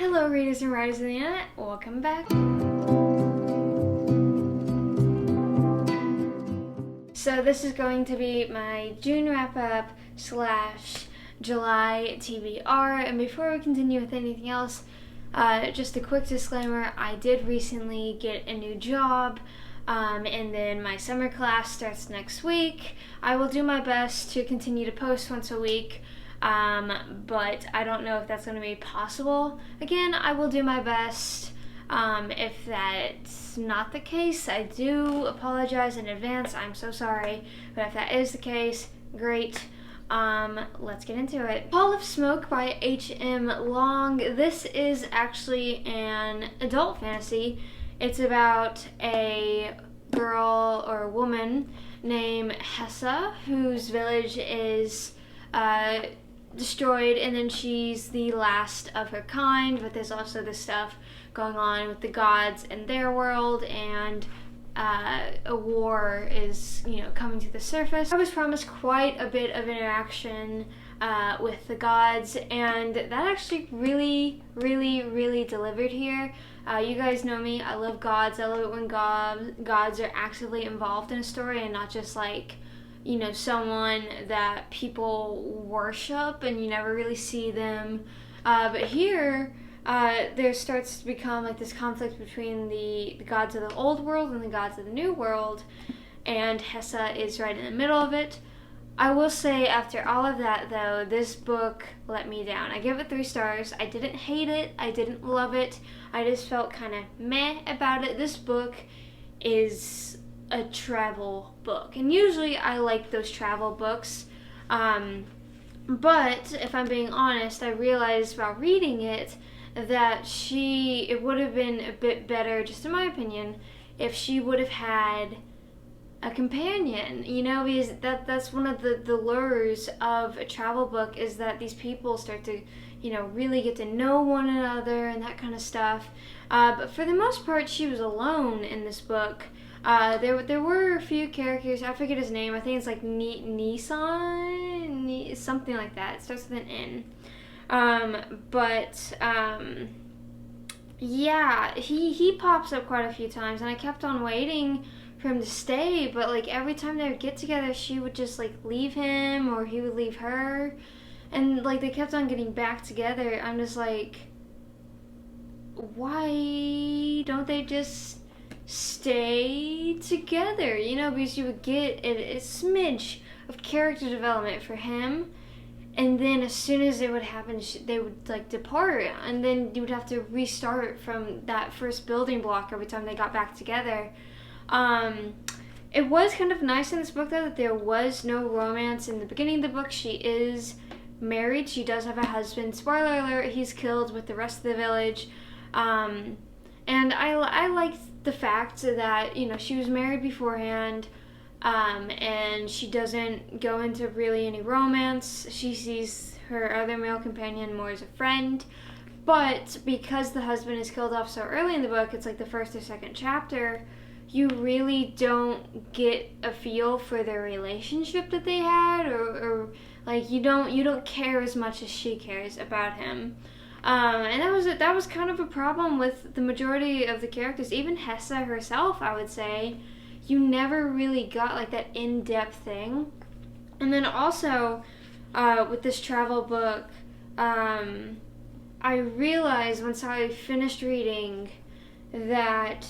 Hello readers and writers of the internet, welcome back. So this is going to be my June wrap-up / July TBR, and before we continue with anything else, just a quick disclaimer, I did recently get a new job, and then my summer class starts next week. I will do my best to continue to post once a week, but I don't know if that's going to be possible. Again, I will do my best. If that's not the case, I do apologize in advance. I'm so sorry. But if that is the case, great. Let's get into it. Pall of Smoke by H.M. Long. This is actually an adult fantasy. It's about a girl or a woman named Hessa, whose village is destroyed, and then she's the last of her kind, but there's also this stuff going on with the gods and their world, and a war is, coming to the surface. I was promised quite a bit of interaction with the gods, and that actually really delivered here. You guys know me, I love gods. I love it when gods are actively involved in a story and not just someone that people worship and you never really see them. But here, there starts to become this conflict between the gods of the old world and the gods of the new world, and Hessa is right in the middle of it. I will say, after all of that though, this book let me down. I give it 3 stars. I didn't hate it. I didn't love it. I just felt kind of meh about it. This book is a travel book, and usually I like those travel books, but if I'm being honest, I realized while reading it that it would have been a bit better, just in my opinion, if she would have had a companion, because that's one of the lures of a travel book, is that these people start to really get to know one another and that kind of stuff, but for the most part she was alone in this book. There were a few characters. I forget his name. I think it's Nissan, something like that. It starts with an N. Yeah, he pops up quite a few times, and I kept on waiting for him to stay, but every time they would get together, she would just leave him, or he would leave her, and they kept on getting back together. I'm just why don't they just stay together, because you would get a smidge of character development for him, and then as soon as it would happen, they would depart, and then you would have to restart from that first building block every time they got back together. It was kind of nice in this book though that there was no romance. In the beginning of the book, she is married. She does have a husband. Spoiler alert, he's killed with the rest of the village. And I liked the fact that, she was married beforehand, and she doesn't go into really any romance. She sees her other male companion more as a friend, but because the husband is killed off so early in the book, it's the first or second chapter, you really don't get a feel for their relationship that they had, or you don't care as much as she cares about him. And that was kind of a problem with the majority of the characters. Even Hessa herself, I would say, you never really got that in-depth thing. And then also, with this travel book, I realized once I finished reading that,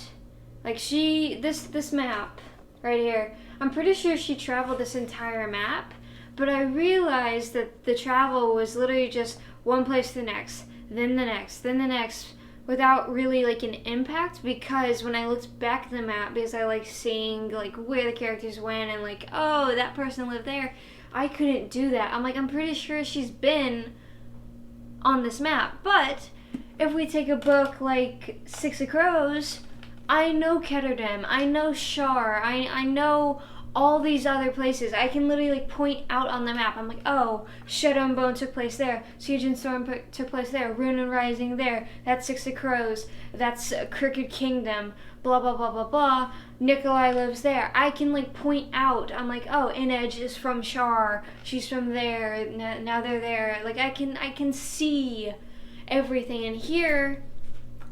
this map right here, I'm pretty sure she traveled this entire map, but I realized that the travel was literally just one place to the next, then the next, then the next, without really an impact, because when I looked back at the map, because I like seeing where the characters went and oh, that person lived there, I couldn't do that. I'm pretty sure she's been on this map. But if we take a book like Six of Crows, I know Ketterdam, I know Shar, I know all these other places. I can literally point out on the map. I'm oh, Shadow and Bone took place there, Siege and Storm took place there, Ruin and Rising there, that's Six of Crows, that's Crooked Kingdom, blah blah blah blah blah, Nikolai lives there. I can point out. I'm oh, Inedge is from Shar, she's from there, now they're there. I can see everything. And here,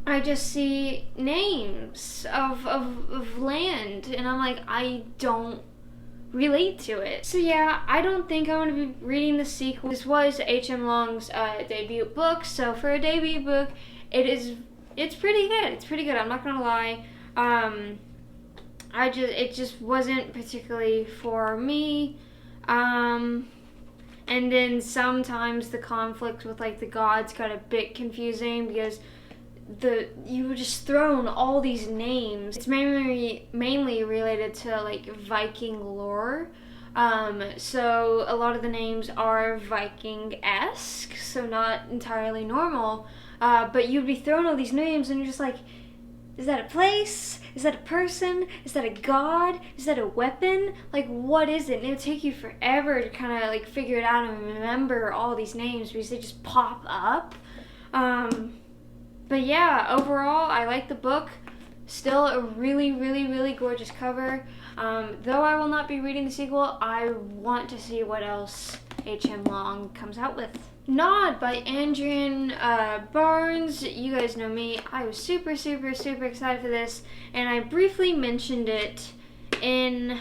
I just see names of land, and I'm like, I don't relate to it. So yeah, I don't think I'm going to be reading the sequel. This was H.M. Long's debut book, so for a debut book, it's pretty good. It's pretty good, I'm not going to lie. It just wasn't particularly for me. And then sometimes the conflict with like the gods got a bit confusing because you were just thrown all these names. It's mainly related to like Viking lore. So a lot of the names are Viking-esque, so not entirely normal. But you'd be thrown all these names and you're just like, is that a place? Is that a person? Is that a god? Is that a weapon? Like, what is it? And it would take you forever to kind of like figure it out and remember all these names because they just pop up. But yeah, overall, I like the book. Still a really, really, really gorgeous cover. Though I will not be reading the sequel, I want to see what else H.M. Long comes out with. Nod by Adrian Barnes. You guys know me. I was super, super, super excited for this, and I briefly mentioned it in...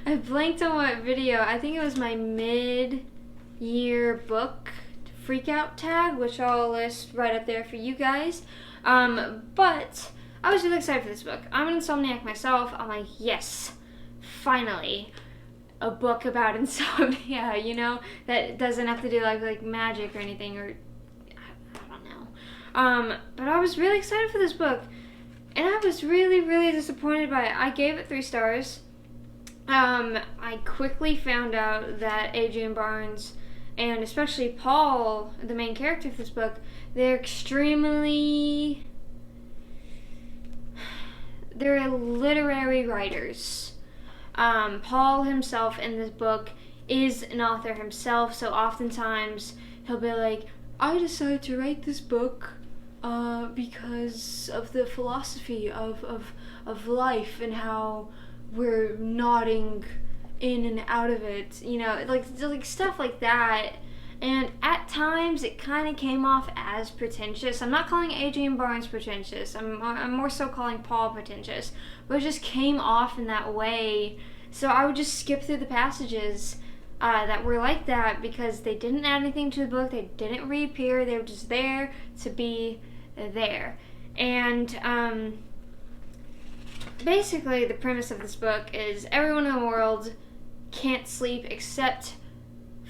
I blanked on what video. I think it was my mid-year book freakout tag, which I'll list right up there for you guys. But I was really excited for this book. I'm an insomniac myself. I'm like, yes, finally, a book about insomnia, you know, that doesn't have to do like magic or anything, or I don't know. But I was really excited for this book, and I was really, really disappointed by it. I gave it 3 stars. I quickly found out that Adrian Barnes and especially Paul, the main character of this book, they're literary writers. Paul himself in this book is an author himself, so oftentimes he'll be like, I decided to write this book because of the philosophy of life and how we're nodding in and out of it, you know, like stuff like that. And at times it kind of came off as pretentious. I'm not calling Adrian Barnes pretentious. I'm more so calling Paul pretentious. But it just came off in that way. So I would just skip through the passages that were like that because they didn't add anything to the book. They didn't reappear. They were just there to be there. And basically the premise of this book is everyone in the world can't sleep except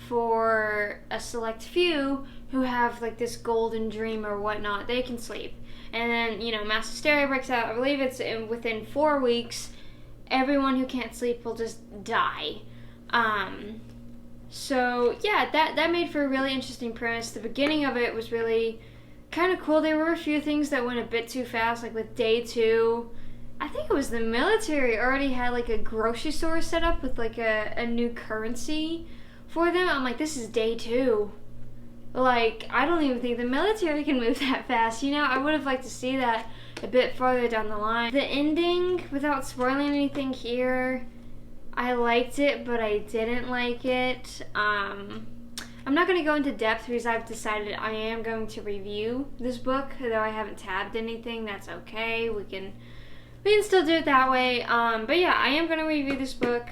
for a select few who have like this golden dream or whatnot. They can sleep, and then, you know, mass hysteria breaks out. I believe it's within 4 weeks everyone who can't sleep will just die. So yeah, that made for a really interesting premise. The beginning of it was really kind of cool. There were a few things that went a bit too fast, like with day 2, I think it was the military already had like a grocery store set up with like a new currency for them. I'm like, this is day 2. Like, I don't even think the military can move that fast, you know? I would have liked to see that a bit farther down the line. The ending, without spoiling anything here, I liked it, but I didn't like it. I'm not going to go into depth because I've decided I am going to review this book, though I haven't tabbed anything. That's okay. We can still do it that way. But yeah, I am going to review this book.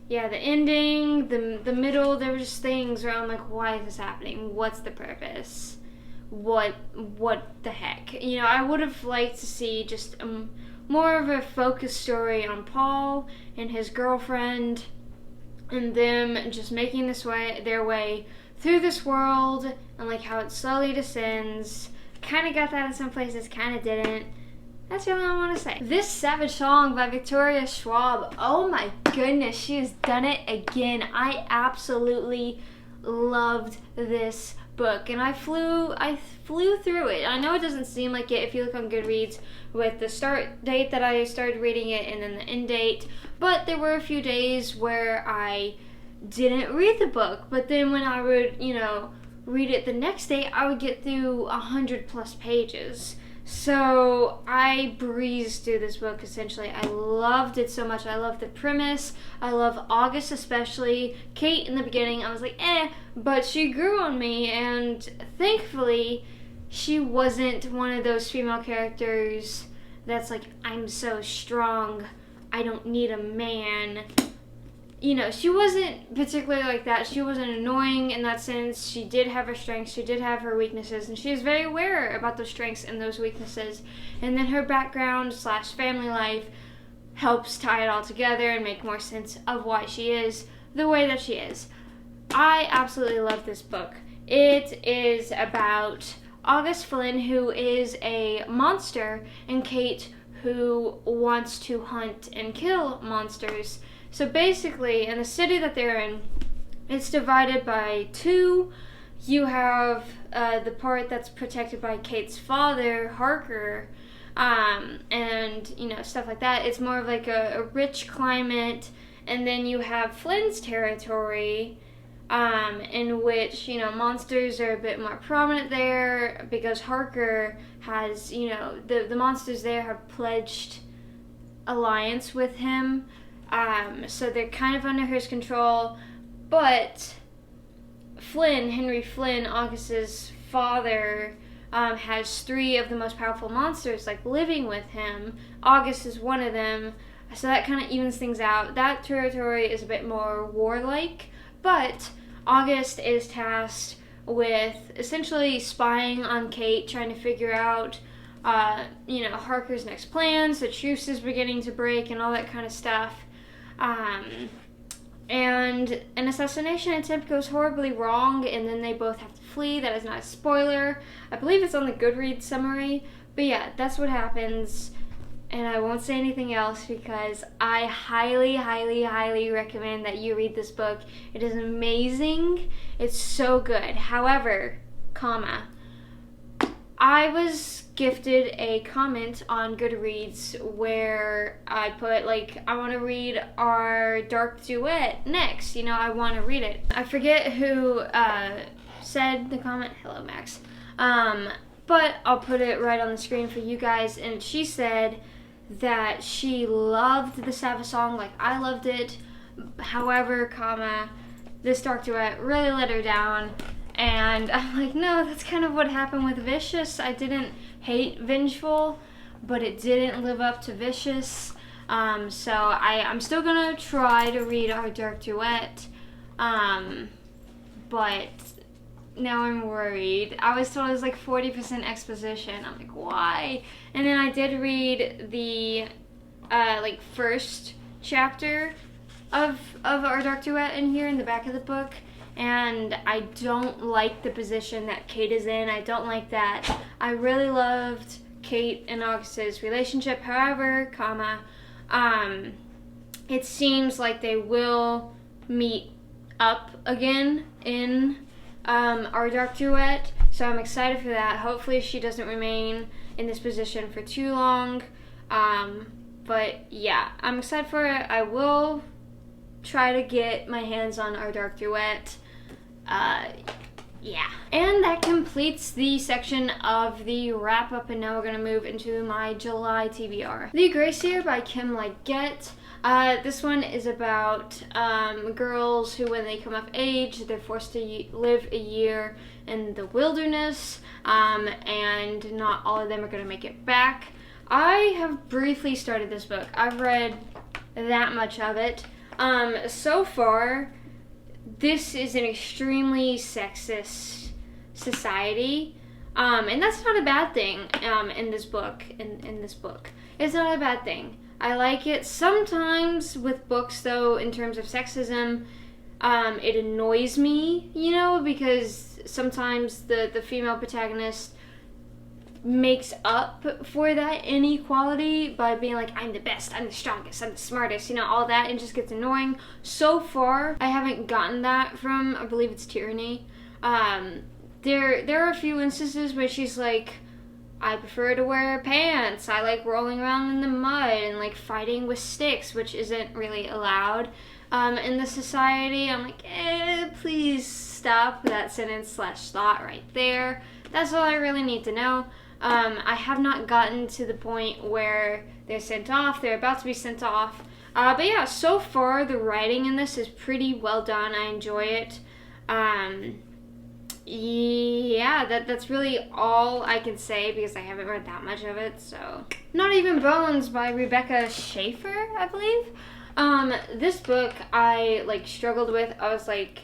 Yeah, the ending, the middle, there were just things where I'm like, why is this happening? What's the purpose? What the heck? You know, I would have liked to see just more of a focused story on Paul and his girlfriend and them just making their way through this world and like how it slowly descends. Kind of got that in some places, kind of didn't. That's the only thing I want to say. This Savage Song by Victoria Schwab. Oh my goodness, she has done it again. I absolutely loved this book, and I flew through it. I know it doesn't seem like it if you look on Goodreads with the start date that I started reading it and then the end date, but there were a few days where I didn't read the book, but then when I would, you know, read it the next day, I would get through 100+ pages. So I breezed through this book essentially. I loved it so much. I love the premise. I love August especially. Kate in the beginning, I was like, but she grew on me, and thankfully she wasn't one of those female characters that's like, I'm so strong, I don't need a man. She wasn't particularly like that. She wasn't annoying in that sense. She did have her strengths, she did have her weaknesses, and she was very aware about those strengths and those weaknesses. And then her background / family life helps tie it all together and make more sense of why she is the way that she is. I absolutely love this book. It is about August Flynn, who is a monster, and Kate, who wants to hunt and kill monsters. So basically, in the city that they're in, it's divided by two. You have the part that's protected by Kate's father, Harker, and stuff like that. It's more of like a rich climate. And then you have Flynn's territory, in which monsters are a bit more prominent there, because Harker has the monsters there have pledged alliance with him. So they're kind of under his control, but Henry Flynn, August's father, has 3 of the most powerful monsters living with him. August is one of them, so that kind of evens things out. That territory is a bit more warlike, but August is tasked with essentially spying on Kate, trying to figure out Harker's next plans. The truce is beginning to break and all that kind of stuff. And an assassination attempt goes horribly wrong, and then they both have to flee. That is not a spoiler. I believe it's on the Goodreads summary. But yeah, that's what happens. And I won't say anything else because I highly, highly, highly recommend that you read this book. It is amazing. It's so good. However, I was gifted a comment on Goodreads where I put, I want to read our Dark Duet next. I want to read it. I forget who said the comment. Hello, Max. But I'll put it right on the screen for you guys. And she said that she loved the Sabbath song like I loved it. However, this Dark Duet really let her down. And I'm like, no, that's kind of what happened with Vicious. I didn't hate Vengeful, but it didn't live up to Vicious. So I'm still going to try to read our Dark Duet. But now I'm worried. I was told it was 40% exposition. I'm like, why? And then I did read the first chapter of our Dark Duet in here in the back of the book. And I don't like the position that Kate is in. I don't like that. I really loved Kate and August's relationship. However, it seems like they will meet up again in our Dark Duet. So I'm excited for that. Hopefully she doesn't remain in this position for too long. But yeah, I'm excited for it. I will try to get my hands on our Dark Duet. Yeah. And that completes the section of the wrap up, and now we're going to move into my July TBR. The Gracier by Kim Liggett. This one is about girls who, when they come of age, they're forced to live a year in the wilderness, and not all of them are going to make it back. I have briefly started this book. I've read that much of it. So far, this is an extremely sexist society, and that's not a bad thing. In this book, it's not a bad thing. I like it. Sometimes with books, though, in terms of sexism, it annoys me, because sometimes the female protagonist makes up for that inequality by being like, I'm the best, I'm the strongest, I'm the smartest, all that, and just gets annoying. So far, I haven't gotten that from, I believe it's Tyranny. There are a few instances where she's like, I prefer to wear pants, I like rolling around in the mud and fighting with sticks, which isn't really allowed in the society. I'm like, please stop that sentence / thought right there. That's all I really need to know. I have not gotten to the point where they're sent off. They're about to be sent off. But yeah, so far the writing in this is pretty well done. I enjoy it. Yeah, that's really all I can say because I haven't read that much of it. So, Not Even Bones by Rebecca Schaefer, I believe. This book I struggled with. I was like,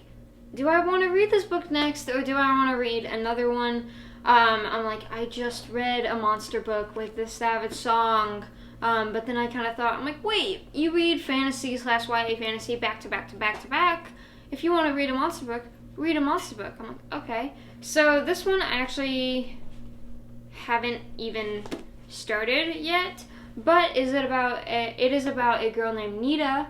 do I want to read this book next or do I want to read another one? I'm like, I just read a monster book with this Savage Song. But then I kind of thought, I'm like, wait, you read fantasy / YA fantasy back to back to back to back. If you want to read a monster book, read a monster book. I'm like, okay. So this one I actually haven't even started yet, but it is about a girl named Nita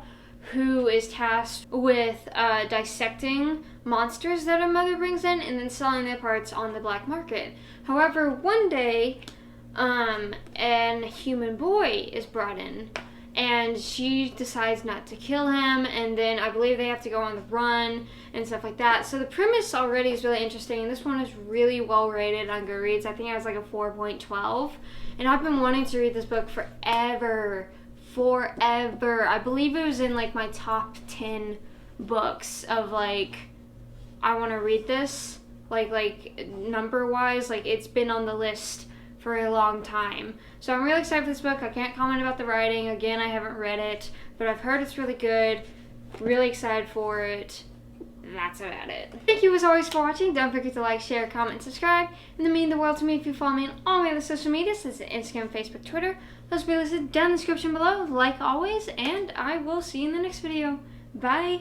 who is tasked with dissecting monsters that her mother brings in and then selling their parts on the black market. However, one day, an human boy is brought in, and she decides not to kill him, and then I believe they have to go on the run and stuff like that. So the premise already is really interesting, and this one is really well rated on Goodreads. I think it has like a 4.12, and I've been wanting to read this book forever. I believe it was in like my top 10 books of like, I want to read this, like number wise, like it's been on the list for a long time. So I'm really excited for this book. I can't comment about the writing. Again, I haven't read it, but I've heard it's really good. Really excited for it. That's about it. Thank you as always for watching. Don't forget to like, share, comment, and subscribe. And it means the world to me if you follow me on all my other social media, such as Instagram, Facebook, Twitter. Those will be listed down in the description below, like always, and I will see you in the next video. Bye!